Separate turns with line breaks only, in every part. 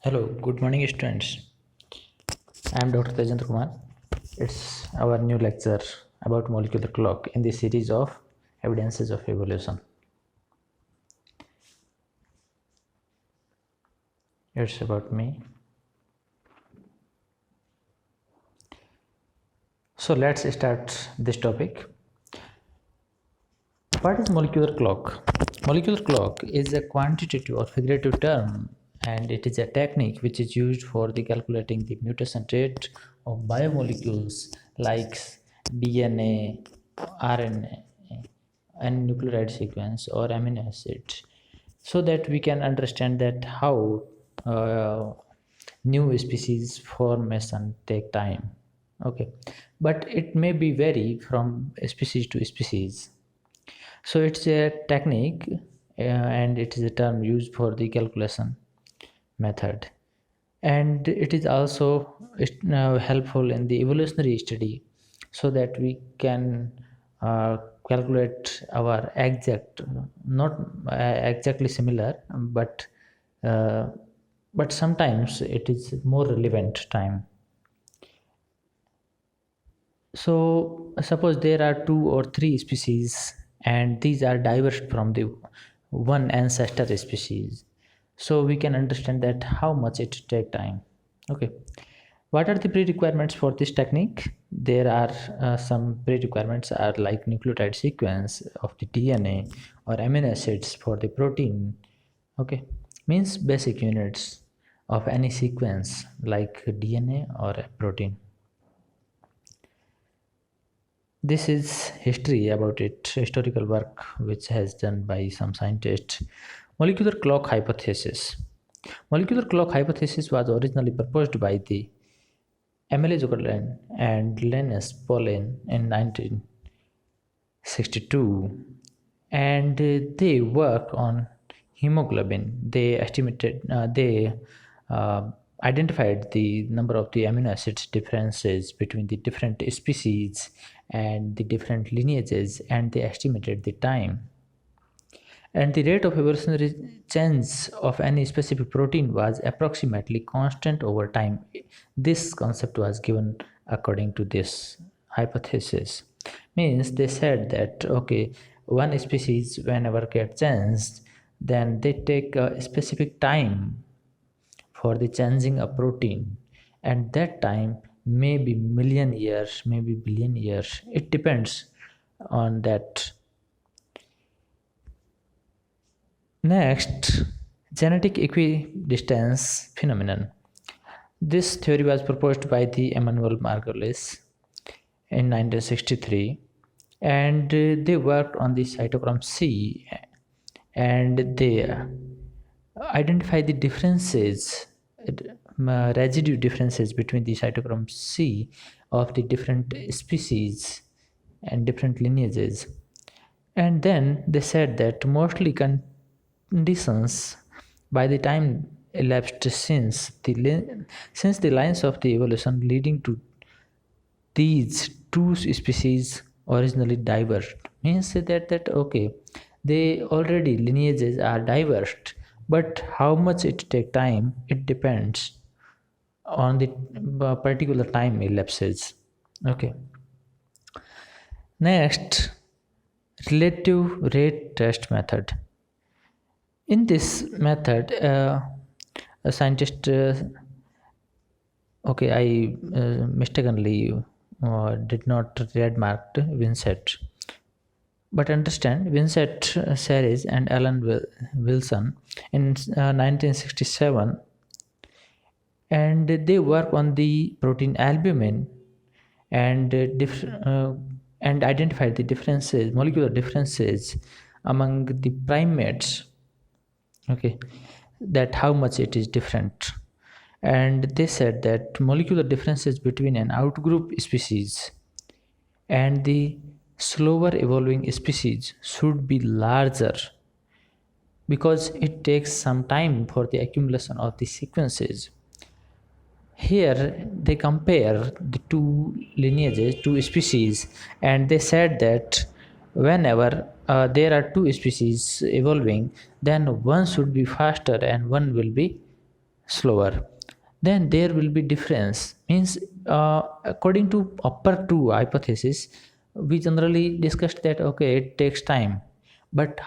Hello, good morning, students. I am Dr. Tejendra Kumar. It's our new lecture about molecular clock in the series of evidences of evolution. It's about me. So let's start this topic. What is molecular clock? Molecular clock is a quantitative or figurative term, and it is a technique which is used for the calculating the mutation rate of biomolecules like DNA, RNA, and nucleotide sequence or amino acids, so that we can understand that how new species formation take time. Okay, but it may be vary from species to species. So it's a technique, and it is a term used for the calculation method, and it is also helpful in the evolutionary study, so that we can calculate our exact, not exactly similar, uh, but sometimes it is more relevant time. So suppose there are two or three species, and these are diverse from the one ancestor species. So we can understand that how much it take time. Okay. What are the pre-requirements for this technique? There are some pre-requirements are like nucleotide sequence of the DNA or amino acids for the protein. Okay. Means basic units of any sequence like DNA or a protein. This is history about it, historical work which has done by some scientists. Molecular clock hypothesis. Molecular clock hypothesis was originally proposed by the Emile Zuckerman and Linus Pauling in 1962, and they worked on hemoglobin. They identified the number of the amino acids differences between the different species and the different lineages, and they estimated the time. And the rate of evolutionary change of any specific protein was approximately constant over time. This concept was given according to this hypothesis. Means they said that okay, one species whenever get changed, then they take a specific time for the changing a protein, and that time may be million years, maybe billion years. It depends on that. Next, genetic equidistance phenomenon. This theory was proposed by the Emmanuel Margulis in 1963, and they worked on the cytochrome C, and they identify the differences, residue differences between the cytochrome C of the different species and different lineages. And then they said that mostly conditions by the time elapsed since the lines of the evolution leading to these two species originally diverged, means that okay, they already lineages are diverged, but how much it take time, it depends on the particular time elapses. Okay. Next, relative rate test method. In this method, a scientist, okay, I mistakenly did not trademarked Vincent, but understand Vincent Series and Alan Wilson in 1967, and they work on the protein albumin, and and identify the differences, molecular differences among the primates. Okay, that how much it is different, and they said that molecular differences between an outgroup species and the slower evolving species should be larger, because it takes some time for the accumulation of the sequences. Here they compare the two lineages, two species, and they said that whenever there are two species evolving, then one should be faster and one will be slower, then there will be difference. Means according to upper two hypothesis, we generally discussed that okay, it takes time, but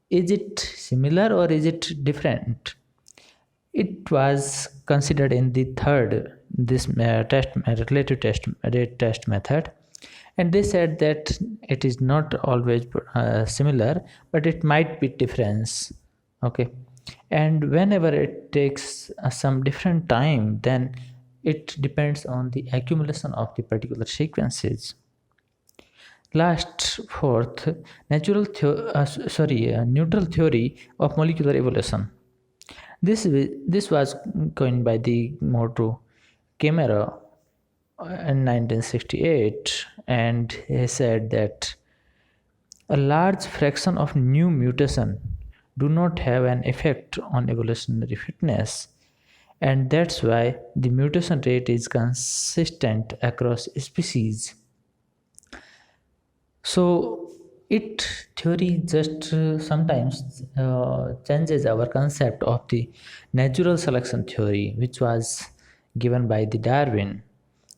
is it similar or is it different? It was considered in the third this test relative test rate test method, and they said that it is not always similar, but it might be difference. Okay, and whenever it takes some different time, then it depends on the accumulation of the particular sequences. Last, fourth, neutral theory of molecular evolution. This was coined by the Moto Camera in 1968, and he said that a large fraction of new mutation do not have an effect on evolutionary fitness, and that's why the mutation rate is consistent across species. So it theory just sometimes changes our concept of the natural selection theory, which was given by the Darwin,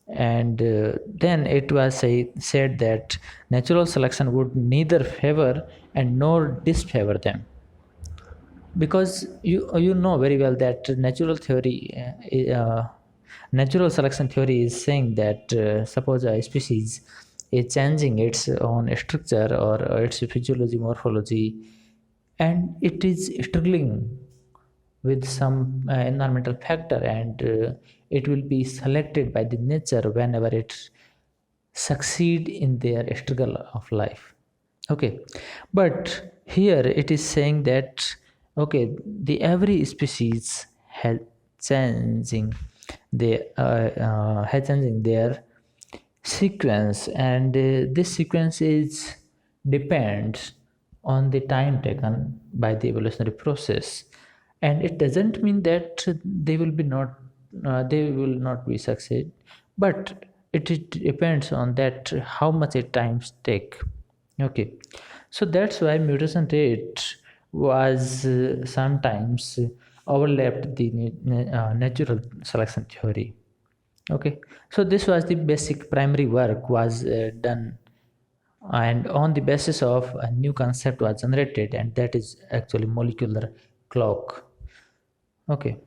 and then it was said that natural selection would neither favor and nor disfavor them, because you know very well that natural selection theory is saying that suppose a species is changing its own structure or its physiology morphology, and it is struggling with some environmental factor, and it will be selected by the nature whenever it succeed in their struggle of life. Okay, but here it is saying that okay, the every species changing has changing their sequence, and this sequence is depends on the time taken by the evolutionary process, and it doesn't mean that they will not be succeed, but it depends on that how much it times take. Okay, so that's why mutation rate was sometimes overlapped the natural selection theory. Okay, so this was the basic primary work was done, and on the basis of a new concept was generated, and that is actually molecular clock. Okay,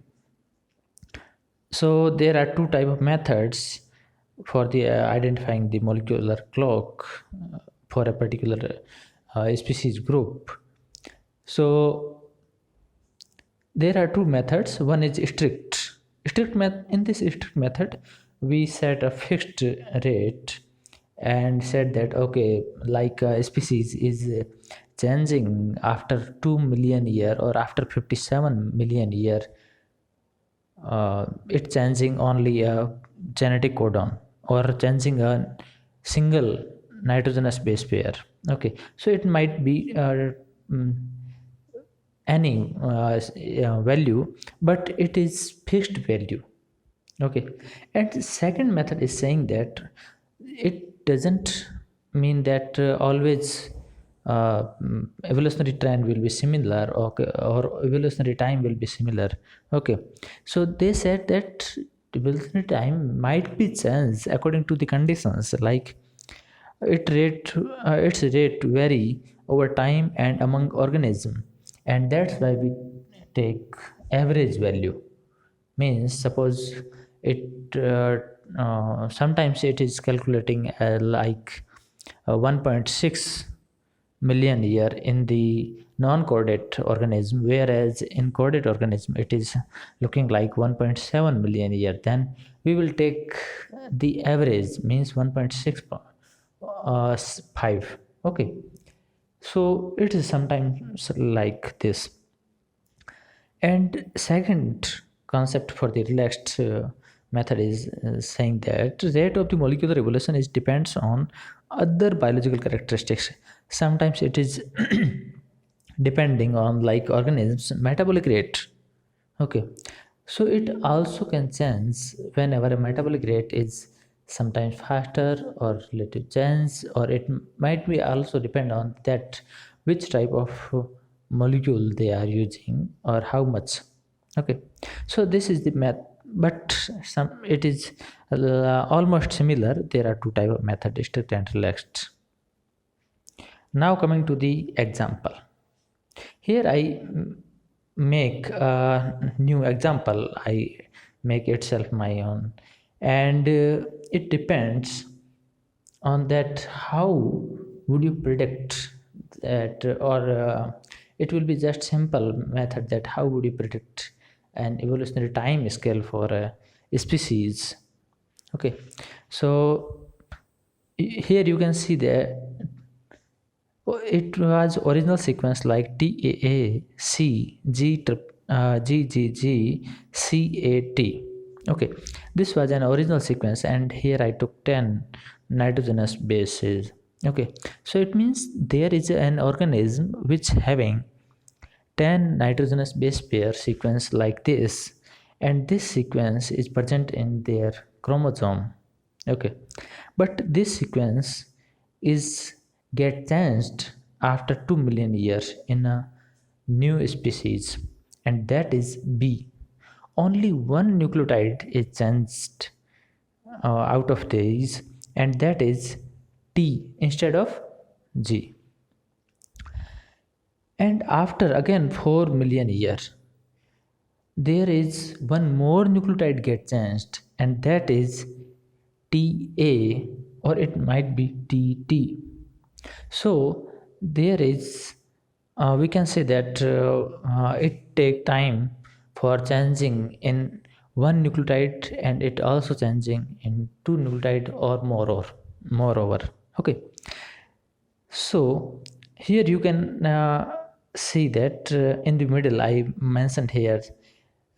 so there are two type of methods for the identifying the molecular clock for a particular species group. So there are two methods. One is in this strict method we set a fixed rate and said that okay, like a species is changing after 2 million year or after 57 million year, it's changing only a genetic codon or changing a single nitrogenous base pair. Okay, so it might be mm, any value, but it is fixed value. Okay, and the second method is saying that it doesn't mean that always evolutionary trend will be similar, or evolutionary time will be similar. Okay, so they said that evolutionary time might be changed according to the conditions, like its rate vary over time and among organism, and that's why we take average value. Means suppose it sometimes it is calculating like 1.6 million year in the non-chordate organism, whereas in chordate organism it is looking like 1.7 million year, then we will take the average, means 1.65. Okay, so it is sometimes like this. And second concept for the relaxed method is saying that rate of the molecular evolution is depends on other biological characteristics. Sometimes it is depending on like organisms metabolic rate. Okay, so it also can change whenever a metabolic rate is sometimes faster or relative change, or it might be also depend on that which type of molecule they are using or how much. Okay, so this is the math, but some it is almost similar. There are two type of method: strict and relaxed. Now coming to the example. Here I make a new example. I make itself my own, and it depends on that how would you predict that, or it will be just simple method that how would you predict an evolutionary time scale for a species. Okay, so here you can see that it was original sequence like TAA, C, G, G, G, G, C, A, T. Okay, this was an original sequence, and here I took 10 nitrogenous bases. Okay, so it means there is an organism which having 10 nitrogenous base pair sequence like this, and this sequence is present in their chromosome. Okay, but this sequence is get changed after 2 million years in a new species, and that is B. Only one nucleotide is changed out of these, and that is T instead of G. And after again 4 million years, there is one more nucleotide get changed, and that is TA, or it might be TT. So there is we can say that it take time for changing in one nucleotide, and it also changing in two nucleotide or more, or moreover. Okay, so here you can see that in the middle I mentioned here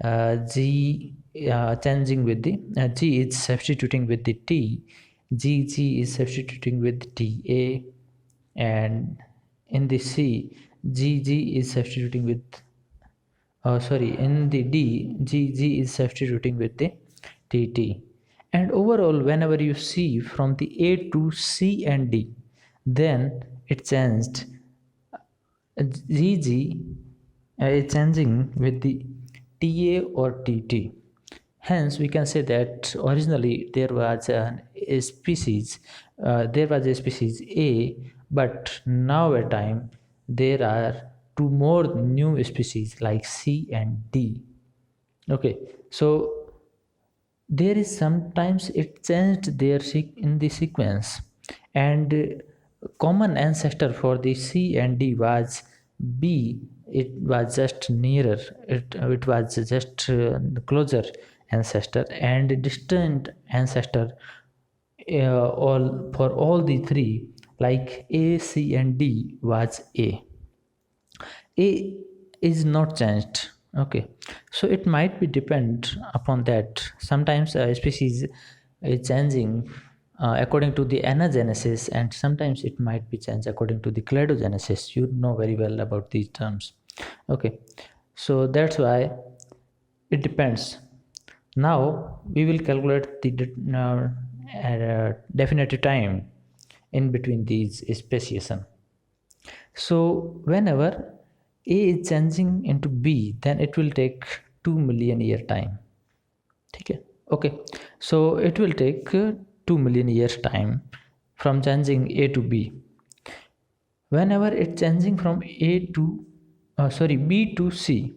G changing with the G is substituting with the T, G is substituting with TA, and in the C, G is substituting with sorry, in the D, G is substituting with the TT. And overall, whenever you see from the A to C and D, then it changed. GG is changing with the TA or TT. Hence, we can say that originally there was a species A, but now at time there are two more new species like C and D. Okay, so there is sometimes it changed their in the sequence, and common ancestor for the C and D was B. It was just nearer, it was just closer ancestor, and distant ancestor all for all the three like A, C and D was A is not changed. Okay, so it might be depend upon that. Sometimes a species is changing according to the anagenesis, and sometimes it might be changed according to the cladogenesis. You know very well about these terms. Okay, so that's why it depends. Now we will calculate the definitive time in between these speciation. So whenever A is changing into B, then it will take 2 million year time. Okay. Okay. So it will take 2 million years time from changing A to B. Whenever it's changing from B to C,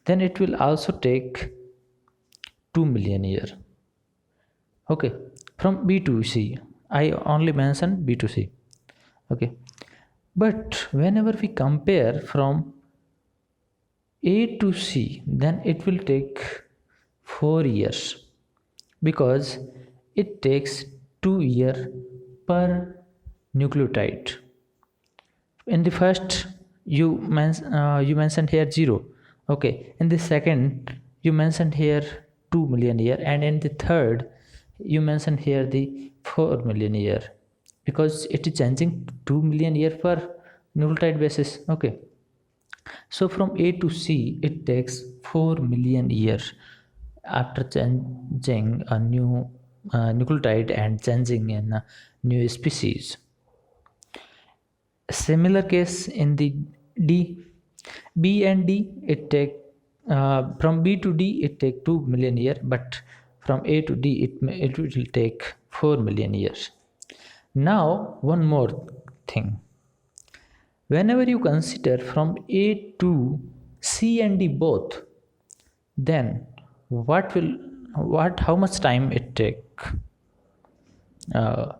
then it will also take 2 million year. Okay, from B to C, I only mentioned B to C. Okay, but whenever we compare from A to C, then it will take 4 years, because it takes 2 years per nucleotide. In the first, you mentioned here 0. Okay, in the second, you mentioned here 2 million year, and in the third, you mentioned here the 4 million year, because it is changing 2 million year per nucleotide basis. Okay, so from A to C, it takes 4 million years after changing a new nucleotide and changing in a new species. Similar case in the D, B and D, it take From B to D it take 2 million years, but from A to D it will take 4 million years. Now one more thing, whenever you consider from A to C and D both, then what will what how much time it take uh,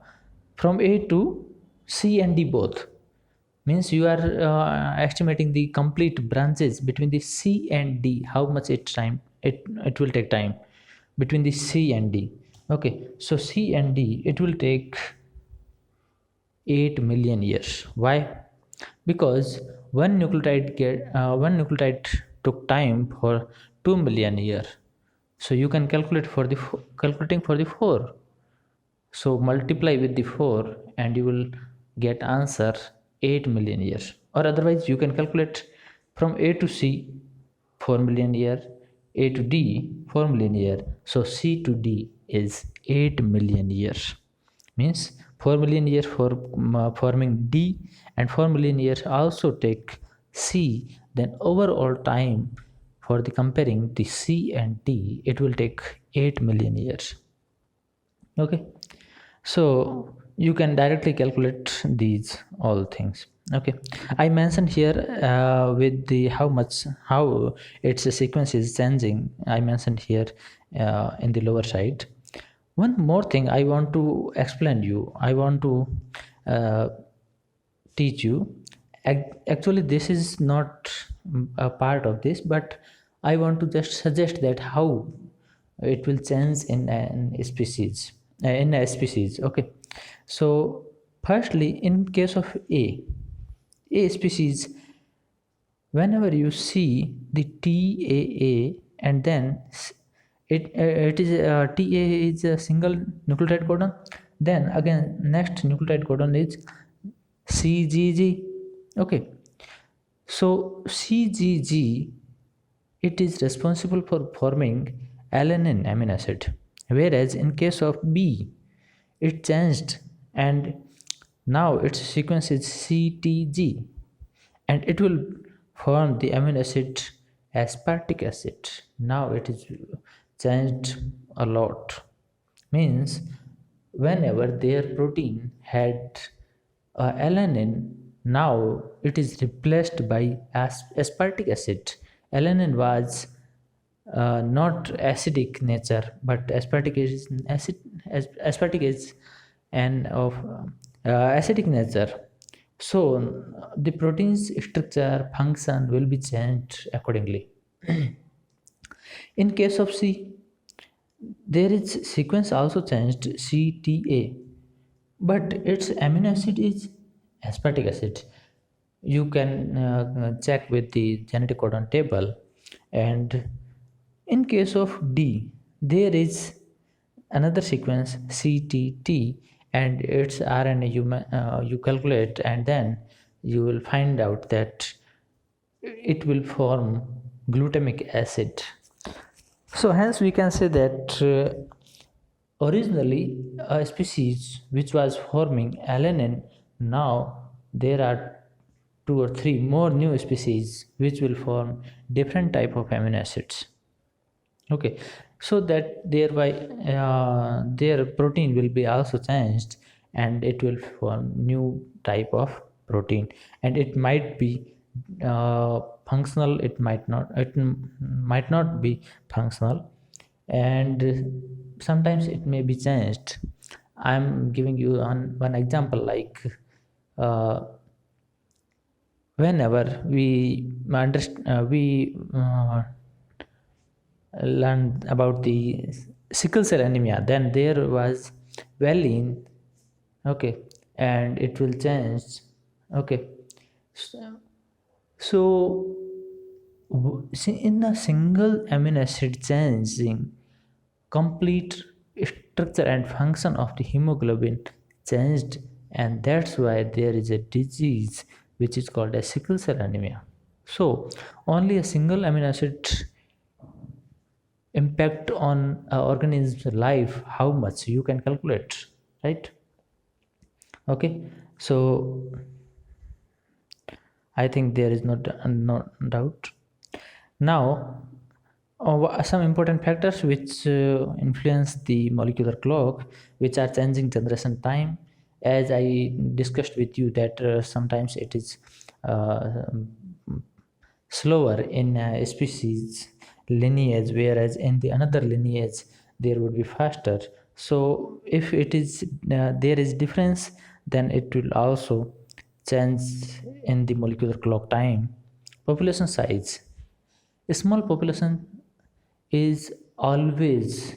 from A to C and D both, means you are estimating the complete branches between the C and D, how much it will take time between the C and D. Okay, so C and D it will take 8 million years. Why? Because one nucleotide took time for 2 million years, so you can calculate for the calculating for the 4, so multiply with the 4 and you will get answer 8 million years. Or otherwise you can calculate from A to C 4 million year, A to D 4 million year. So C to D is 8 million years. Means 4 million years for forming D and 4 million years also take C. Then overall time for the comparing the C and D it will take 8 million years. Okay, so you can directly calculate these all things. Okay, I mentioned here with the how its sequence is changing, I mentioned here in the lower side. One more thing I want to explain you, I want to uh, teach you. Actually this is not a part of this, but I want to just suggest that how it will change in a species. Okay, so firstly, in case of a species, whenever you see the TAA and then it is TA is a single nucleotide codon, then again next nucleotide codon is CGG. Okay, so CGG it is responsible for forming alanine amino acid, whereas in case of B it changed and now its sequence is CTG and it will form the amino acid aspartic acid. Now it is changed a lot, means whenever their protein had alanine, now it is replaced by aspartic acid. Alanine was not acidic nature, but aspartic is acid. Aspartic is an of acidic nature. So the protein's structure function will be changed accordingly. In case of C, there is sequence also changed CTA, but its amino acid is aspartic acid. You can check with the genetic codon table. And in case of D, there is another sequence CTT, and its RNA you calculate, and then you will find out that it will form glutamic acid. So hence we can say that originally a species which was forming alanine, now there are two or three more new species which will form different type of amino acids. Okay, so that thereby their protein will be also changed and it will form new type of protein, and it might be functional, might not be functional, and sometimes it may be changed. I'm giving you one example, like uh, whenever we learned about the sickle cell anemia, then there was valine. Okay, and it will change. Okay, so, so in a single amino acid changing, complete structure and function of the hemoglobin changed, and that's why there is a disease which is called as sickle cell anemia. So only a single amino acid impact on organism's life, how much you can calculate, right? Okay, so I think there is no doubt. Now Some important factors which influence the molecular clock, which are changing generation time. As I discussed with you, that sometimes it is uh, slower in a species lineage, whereas in the another lineage there would be faster. So if it is there is difference, then it will also change in the molecular clock time. Population size. A small population is always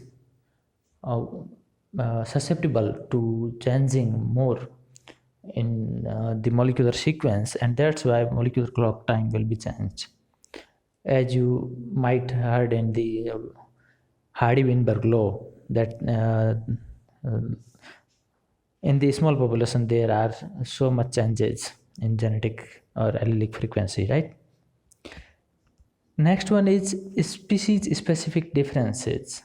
uh, susceptible to changing more in the molecular sequence, and that's why molecular clock time will be changed. As you might heard in the Hardy-Weinberg law, that uh, in the small population there are so much changes in genetic or allelic frequency, right? Next one is species specific differences.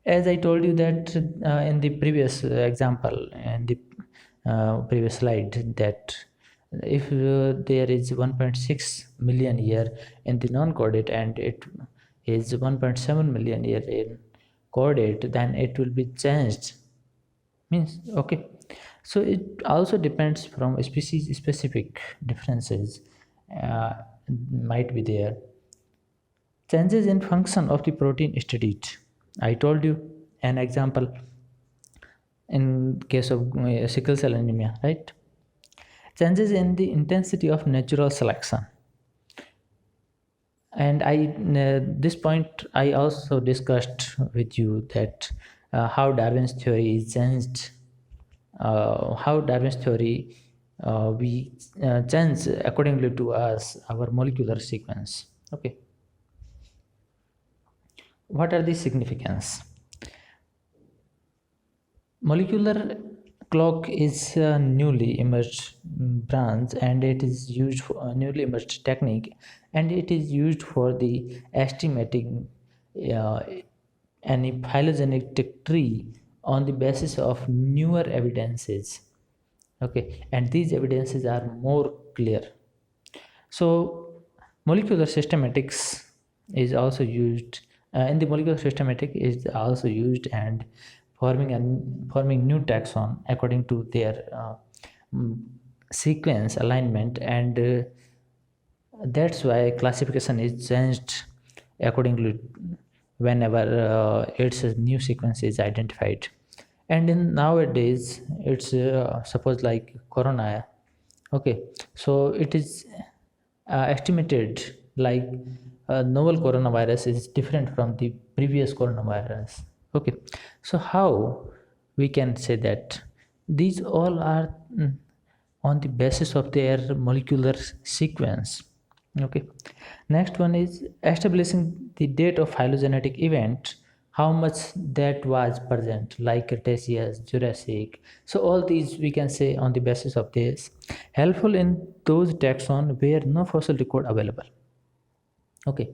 As I told you that in the previous example, in the previous slide, that if there is 1.6 million year in the non-coordinate and it is 1.7 million year in coordinate, then it will be changed. Means okay. So it also depends from species specific differences uh, might be there. Changes in function of the protein studied. I told you an example in case of sickle cell anemia, right? Changes in the intensity of natural selection. And this point I also discussed with you that how Darwin's theory is changed, how Darwin's theory we change accordingly to us our molecular sequence. Okay, what are the significance? Molecular clock is a newly emerged branch, and it is used for a newly emerged technique, and it is used for the estimating uh, any phylogenetic tree on the basis of newer evidences. Okay, and these evidences are more clear. So molecular systematics is also used in the molecular systematic is also used and forming new taxon according to their mm, sequence alignment, and that's why classification is changed accordingly whenever its new sequence is identified. And in nowadays it's suppose like corona. Okay, so it is estimated like novel coronavirus is different from the previous coronavirus. Okay, so how we can say that these all are on the basis of their molecular sequence. Okay, next one is establishing the date of phylogenetic event, how much that was present, like Cretaceous, Jurassic. So all these we can say on the basis of this, helpful in those taxon where no fossil record available. Okay,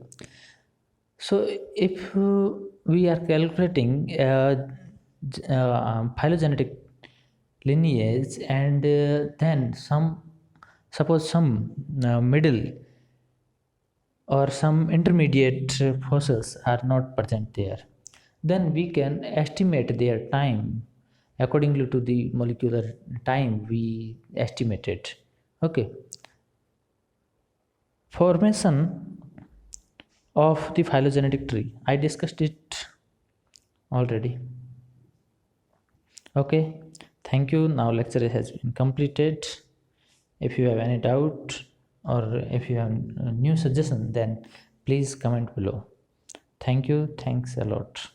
so if we are calculating phylogenetic lineage, and then some suppose some middle or some intermediate fossils are not present there, then we can estimate their time accordingly to the molecular time we estimated. Okay, formation of the phylogenetic tree, I discussed it already. Okay, thank you. Now lecture has been completed. If you have any doubt or if you have a new suggestion, then please comment below. Thank you. Thanks a lot.